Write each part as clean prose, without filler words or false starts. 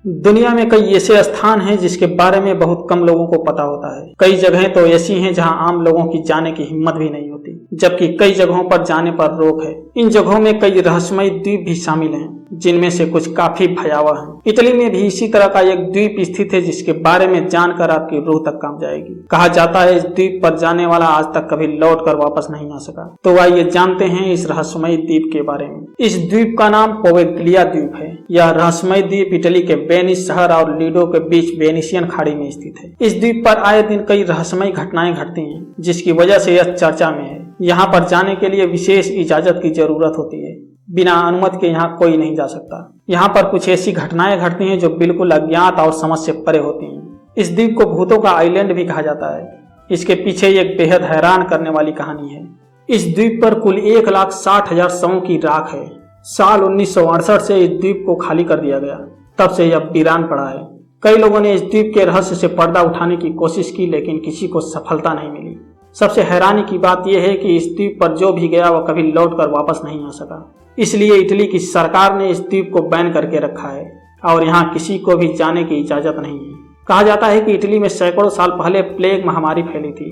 दुनिया में कई ऐसे स्थान हैं जिसके बारे में बहुत कम लोगों को पता होता है। कई जगहें तो ऐसी हैं जहां आम लोगों की जाने की हिम्मत भी नहीं होती, जबकि कई जगहों पर जाने पर रोक है। इन जगहों में कई रहस्यमय द्वीप भी शामिल हैं, जिनमें से कुछ काफी भयावह हैं। इटली में भी इसी तरह का एक द्वीप स्थित है जिसके बारे में जानकर आपकी रूह तक कांप जाएगी। कहा जाता है इस द्वीप पर जाने वाला आज तक कभी लौट कर वापस नहीं आ सका। तो आइए जानते हैं इस रहस्यमय द्वीप के बारे में। इस द्वीप का नाम पोवेग्लिया द्वीप है। यह रहस्यमय द्वीप इटली के वेनिस शहर और लीडो के बीच वेनिसियन खाड़ी में स्थित है। इस द्वीप पर आए दिन कई रहस्यमय घटनाएं घटती हैं, जिसकी वजह से यह चर्चा में है। यहाँ पर जाने के लिए विशेष इजाजत की जरूरत होती है। बिना अनुमति के यहाँ कोई नहीं जा सकता। यहाँ पर कुछ ऐसी घटनाएं घटती हैं जो बिल्कुल अज्ञात और समझ से परे होती हैं। इस द्वीप को भूतों का आइलैंड भी कहा जाता है। इसके पीछे एक बेहद हैरान करने वाली कहानी है। इस द्वीप पर कुल 1,60,000 शवों की राख है। साल 1968 से इस द्वीप को खाली कर दिया गया, तब से यह वीरान पड़ा है। कई लोगों ने इस द्वीप के रहस्य से पर्दा उठाने की कोशिश की, लेकिन किसी को सफलता नहीं मिली। सबसे हैरानी की बात यह है कि इस द्वीप पर जो भी गया वह कभी लौट कर वापस नहीं आ सका। इसलिए इटली की सरकार ने इस द्वीप को बैन करके रखा है और यहाँ किसी को भी जाने की इजाजत नहीं है। कहा जाता है कि इटली में सैकड़ों साल पहले प्लेग महामारी फैली थी।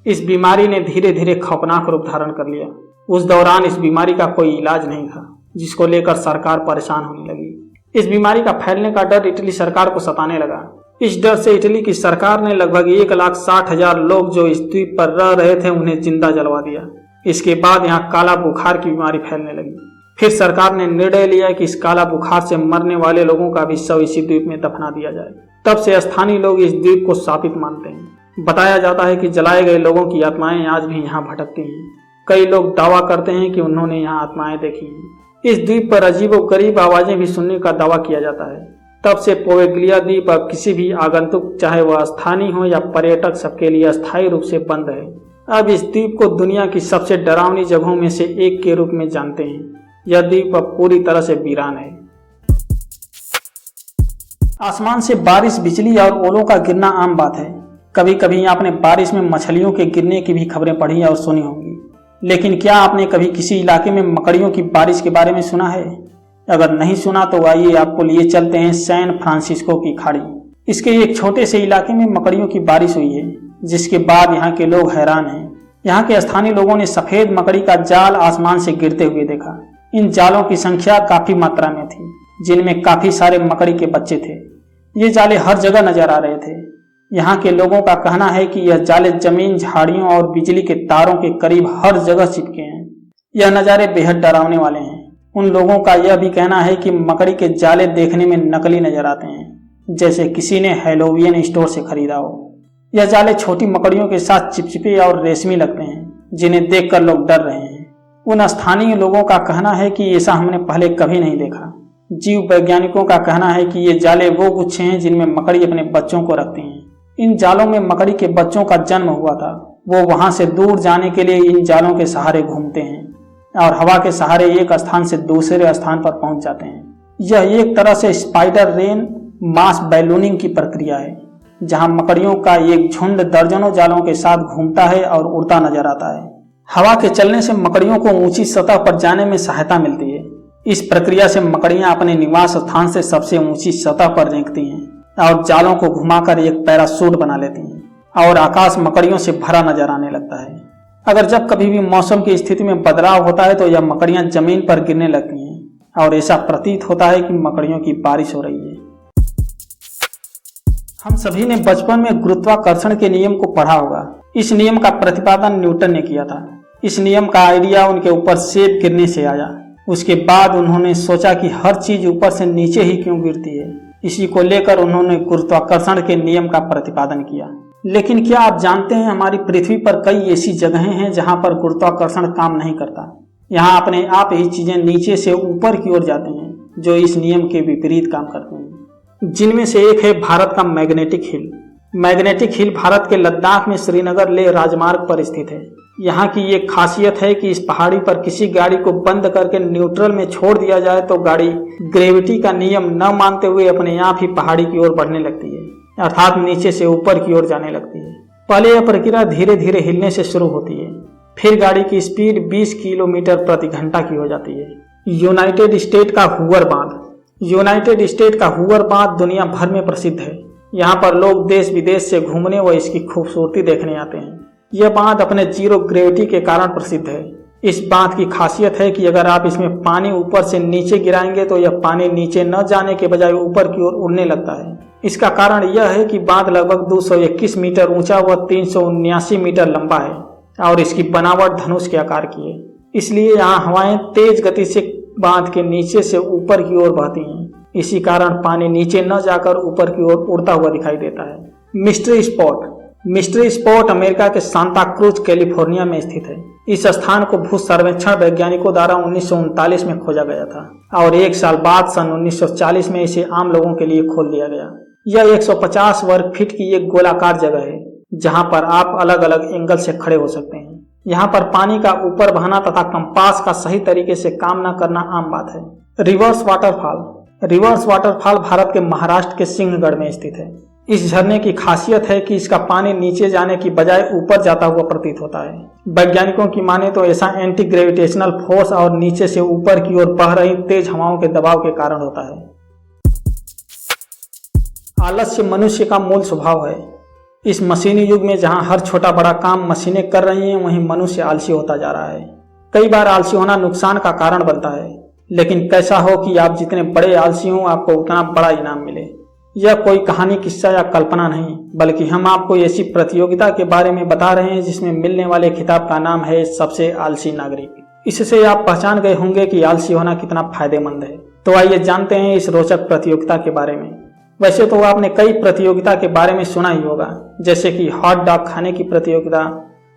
इस बीमारी ने धीरे धीरे खौफनाक रूप धारण कर लिया। उस दौरान इस बीमारी का कोई इलाज नहीं था, जिसको लेकर सरकार परेशान होने लगी। इस बीमारी का फैलने का डर इटली सरकार को सताने लगा। इस डर से इटली की सरकार ने लगभग 1,60,000 लोग जो इस द्वीप पर रह रहे थे उन्हें जिंदा जलवा दिया। इसके बाद यहाँ काला बुखार की बीमारी फैलने लगी। फिर सरकार ने निर्णय लिया कि इस काला बुखार से मरने वाले लोगों का भी शव इसी द्वीप में दफना दिया जाए। तब से स्थानीय लोग इस द्वीप को शापित मानते हैं। बताया जाता है कि जलाए गए लोगों की आत्माएं आज भी यहाँ भटकती हैं। कई लोग दावा करते हैं कि उन्होंने यहाँ आत्माएं देखी हैं। इस द्वीप पर अजीबोगरीब आवाजें भी सुनने का दावा किया जाता है। तब से पोवेग्लिया द्वीप अब किसी भी आगंतुक, चाहे वह स्थानीय हो या पर्यटक, सबके लिए अस्थायी रूप से बंद है। अब इस द्वीप को दुनिया की सबसे डरावनी जगहों में से एक के रूप में जानते हैं। यह द्वीप अब पूरी तरह से वीरान है। आसमान से बारिश, बिजली और ओलों का गिरना आम बात है। कभी कभी आपने बारिश में मछलियों के गिरने की भी खबरें पढ़ी और सुनी होंगी, लेकिन क्या आपने कभी किसी इलाके में मकड़ियों की बारिश के बारे में सुना है? अगर नहीं सुना तो आइए आपको लिए चलते हैं सैन फ्रांसिस्को की खाड़ी। इसके एक छोटे से इलाके में मकड़ियों की बारिश हुई है, जिसके बाद यहाँ के लोग हैरान हैं। यहाँ के स्थानीय लोगों ने सफेद मकड़ी का जाल आसमान से गिरते हुए देखा। इन जालों की संख्या काफी मात्रा में थी, जिनमें काफी सारे मकड़ी के बच्चे थे। ये जाले हर जगह नजर आ रहे थे। यहाँ के लोगों का कहना है कि यह जाले जमीन, झाड़ियों और बिजली के तारों के करीब हर जगह चिपके हैं। यह नज़ारे बेहद डरावने वाले हैं। उन लोगों का यह भी कहना है कि मकड़ी के जाले देखने में नकली नजर आते हैं, जैसे किसी ने हैलोवीन स्टोर से खरीदा हो। यह जाले छोटी मकड़ियों के साथ चिपचिपे और रेशमी लगते हैं, जिन्हें देखकर लोग डर रहे हैं। उन स्थानीय लोगों का कहना है कि ऐसा हमने पहले कभी नहीं देखा। जीव वैज्ञानिकों का कहना है कि ये जाले वो गुच्छे हैं जिनमें मकड़ी अपने बच्चों को रखती हैं। इन जालों में मकड़ी के बच्चों का जन्म हुआ था। वो वहां से दूर जाने के लिए इन जालों के सहारे घूमते हैं और हवा के सहारे एक स्थान से दूसरे स्थान पर पहुंच जाते हैं। यह एक तरह से स्पाइडर रेन मास बैलूनिंग की प्रक्रिया है, जहां मकड़ियों का एक झुंड दर्जनों जालों के साथ घूमता है और उड़ता नजर आता है। हवा के चलने से मकड़ियों को ऊंची सतह पर जाने में सहायता मिलती है। इस प्रक्रिया से मकड़ियां अपने निवास स्थान से सबसे ऊंची सतह पर रेंगती हैं और जालों को घुमाकर एक पैराशूट बना लेती हैं और आकाश मकड़ियों से भरा नजर आने लगता है। अगर जब कभी भी मौसम की स्थिति में बदलाव होता है तो यह मकड़ियां जमीन पर गिरने लगती हैं और ऐसा प्रतीत होता है कि मकड़ियों की बारिश हो रही है। हम सभी ने बचपन में गुरुत्वाकर्षण के नियम को पढ़ा होगा। इस नियम का प्रतिपादन न्यूटन ने किया था। इस नियम का आइडिया उनके ऊपर सेब गिरने से आया। उसके बाद उन्होंने सोचा कि हर चीज ऊपर से नीचे ही क्यों गिरती है। इसी को लेकर उन्होंने गुरुत्वाकर्षण के नियम का प्रतिपादन किया। लेकिन क्या आप जानते हैं, हमारी पृथ्वी पर कई ऐसी जगहें हैं जहां पर गुरुत्वाकर्षण काम नहीं करता। यहाँ अपने आप ही चीजें नीचे से ऊपर की ओर जाती हैं, जो इस नियम के विपरीत काम करते हैं। जिनमें से एक है भारत का magnetic hill. Magnetic hill Bharat के लद्दाख में श्रीनगर लेह राजमार्ग पर स्थित है। यहाँ की ये खासियत है कि इस पहाड़ी पर किसी गाड़ी को बंद करके न्यूट्रल में छोड़ दिया जाए तो गाड़ी ग्रेविटी का नियम न मानते हुए अपने आप ही पहाड़ी की ओर बढ़ने लगती है, अर्थात नीचे से ऊपर की ओर जाने लगती है। पहले यह प्रक्रिया धीरे धीरे हिलने से शुरू होती है, फिर गाड़ी की स्पीड 20 किलोमीटर प्रति घंटा की हो जाती है। यूनाइटेड स्टेट का हूवर बांध यूनाइटेड स्टेट का हूवर बांध दुनिया भर में प्रसिद्ध है। यहाँ पर लोग देश विदेश से घूमने व इसकी खूबसूरती देखने आते हैं। यह बांध अपने जीरो ग्रेविटी के कारण प्रसिद्ध है। इस बांध की खासियत है कि अगर आप इसमें पानी ऊपर से नीचे गिराएंगे तो यह पानी नीचे न जाने के बजाय ऊपर की ओर उड़ने लगता है। इसका कारण यह है कि बांध लगभग 221 मीटर ऊंचा व 379 मीटर लंबा है और इसकी बनावट धनुष के आकार की है। इसलिए यहाँ हवाएं तेज गति से बांध के नीचे से ऊपर की ओर बहती हैं। इसी कारण पानी नीचे न जाकर ऊपर की ओर उड़ता हुआ दिखाई देता है। मिस्ट्री स्पॉट अमेरिका के सांता क्रूज कैलिफोर्निया में स्थित है। इस स्थान को भू सर्वेक्षण वैज्ञानिकों द्वारा 1939 में खोजा गया था और एक साल बाद सन 1940 में इसे आम लोगों के लिए खोल दिया गया। यह 150 वर्ग फीट की एक गोलाकार जगह है जहां पर आप अलग अलग एंगल से खड़े हो सकते हैं। यहाँ पर पानी का ऊपर बहना तथा कंपास का सही तरीके से काम न करना आम बात है। रिवर्स वाटरफॉल भारत के महाराष्ट्र के सिंहगढ़ में स्थित है। इस झरने की खासियत है कि इसका पानी नीचे जाने की बजाय ऊपर जाता हुआ प्रतीत होता है। वैज्ञानिकों की माने तो ऐसा एंटी ग्रेविटेशनल फोर्स और नीचे से ऊपर की ओर बह रही तेज हवाओं के दबाव के कारण होता है। आलस्य मनुष्य का मूल स्वभाव है। इस मशीनी युग में जहां हर छोटा बड़ा काम मशीनें कर रही हैं, वहीं मनुष्य आलसी होता जा रहा है। कई बार आलसी होना नुकसान का कारण बनता है, लेकिन कैसा हो कि आप जितने बड़े आलसी हों आपको उतना बड़ा इनाम मिले। यह कोई कहानी, किस्सा या कल्पना नहीं, बल्कि हम आपको ऐसी प्रतियोगिता के बारे में बता रहे हैं जिसमें मिलने वाले खिताब का नाम है सबसे आलसी नागरिक। इससे आप पहचान गए होंगे कि आलसी होना कितना फायदेमंद है। तो आइए जानते हैं इस रोचक प्रतियोगिता के बारे में। वैसे तो आपने कई प्रतियोगिता के बारे में सुना ही होगा, जैसे कि हॉट डॉग खाने की प्रतियोगिता,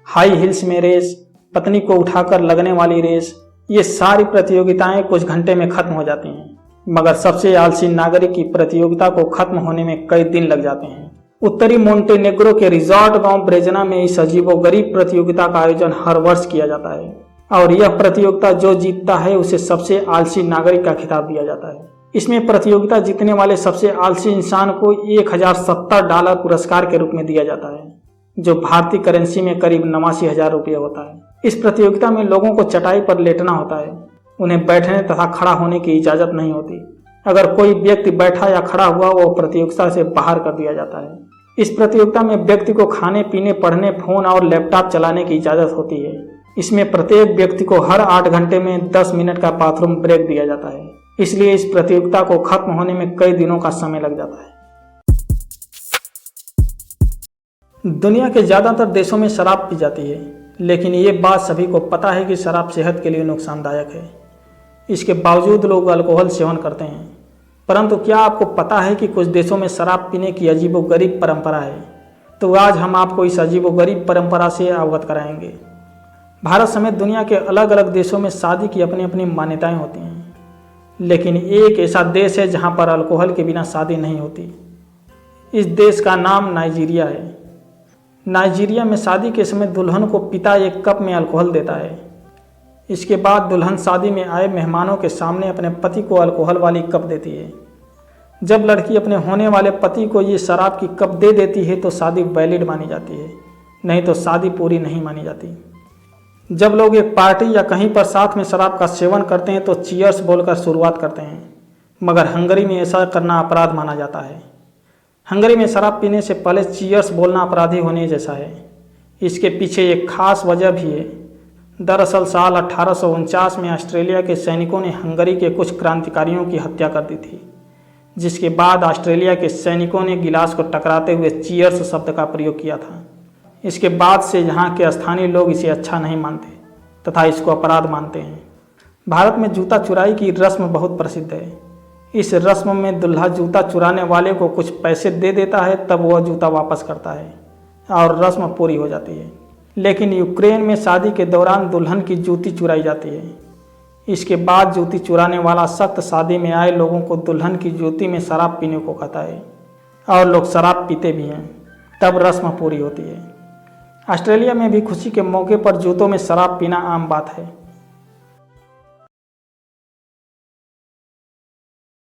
हाई हिल्स में रेस, पत्नी को उठाकर लगने वाली रेस। ये सारी प्रतियोगिताएं कुछ घंटे में खत्म हो जाती हैं, मगर सबसे आलसी नागरिक की प्रतियोगिता को खत्म होने में कई दिन लग जाते हैं। उत्तरी मोंटेनेग्रो के रिजॉर्ट गांव ब्रेजना में इस अजीबोगरीब प्रतियोगिता का आयोजन हर वर्ष किया जाता है और यह प्रतियोगिता जो जीतता है उसे सबसे आलसी नागरिक का खिताब दिया जाता है। इसमें प्रतियोगिता जीतने वाले सबसे आलसी इंसान को $1070 पुरस्कार के रूप में दिया जाता है, जो भारतीय करेंसी में करीब 89,000 रुपये होता है। इस प्रतियोगिता में लोगों को चटाई पर लेटना होता है। उन्हें बैठने तथा खड़ा होने की इजाजत नहीं होती। अगर कोई व्यक्ति बैठा या खड़ा हुआ वो प्रतियोगिता से बाहर कर दिया जाता है। इस प्रतियोगिता में व्यक्ति को खाने पीने, पढ़ने, फोन और लैपटॉप चलाने की इजाजत होती है। इसमें प्रत्येक व्यक्ति को हर 8 घंटे में 10 मिनट का बाथरूम ब्रेक दिया जाता है। इसलिए इस प्रतियोगिता को खत्म होने में कई दिनों का समय लग जाता है। दुनिया के ज्यादातर देशों में शराब पी जाती है, लेकिन ये बात सभी को पता है कि शराब सेहत के लिए नुकसानदायक है। इसके बावजूद लोग अल्कोहल सेवन करते हैं। परंतु क्या आपको पता है कि कुछ देशों में शराब पीने की अजीबोगरीब परंपरा है? तो आज हम आपको इस अजीबोगरीब परंपरा से अवगत कराएंगे। भारत समेत दुनिया के अलग अलग देशों में शादी की अपनी अपनी मान्यताएं होती हैं, लेकिन एक ऐसा देश है जहां पर अल्कोहल के बिना शादी नहीं होती। इस देश का नाम नाइजीरिया है। नाइजीरिया में शादी के समय दुल्हन को पिता एक कप में अल्कोहल देता है। इसके बाद दुल्हन शादी में आए मेहमानों के सामने अपने पति को अल्कोहल वाली कप देती है। जब लड़की अपने होने वाले पति को ये शराब की कप दे देती है तो शादी वैलिड मानी जाती है, नहीं तो शादी पूरी नहीं मानी जाती। जब लोग एक पार्टी या कहीं पर साथ में शराब का सेवन करते हैं तो चीयर्स बोलकर शुरुआत करते हैं, मगर हंगरी में ऐसा करना अपराध माना जाता है। हंगरी में शराब पीने से पहले चीयर्स बोलना अपराधी होने जैसा है। इसके पीछे एक खास वजह भी है। दरअसल साल 1849 में ऑस्ट्रेलिया के सैनिकों ने हंगरी के कुछ क्रांतिकारियों की हत्या कर दी थी, जिसके बाद ऑस्ट्रेलिया के सैनिकों ने गिलास को टकराते हुए चीयर्स शब्द का प्रयोग किया था। इसके बाद से यहाँ के स्थानीय लोग इसे अच्छा नहीं मानते तथा इसको अपराध मानते हैं। भारत में जूता चुराई की रस्म बहुत प्रसिद्ध है। इस रस्म में दूल्हा जूता चुराने वाले को कुछ पैसे दे देता है, तब वह जूता वापस करता है और रस्म पूरी हो जाती है। लेकिन यूक्रेन में शादी के दौरान दुल्हन की जूती चुराई जाती है। इसके बाद जूती चुराने वाला सख्त शादी में आए लोगों को दुल्हन की जूती में शराब पीने को कहता है और लोग शराब पीते भी हैं, तब रस्म पूरी होती है। ऑस्ट्रेलिया में भी खुशी के मौके पर जूतों में शराब पीना आम बात है।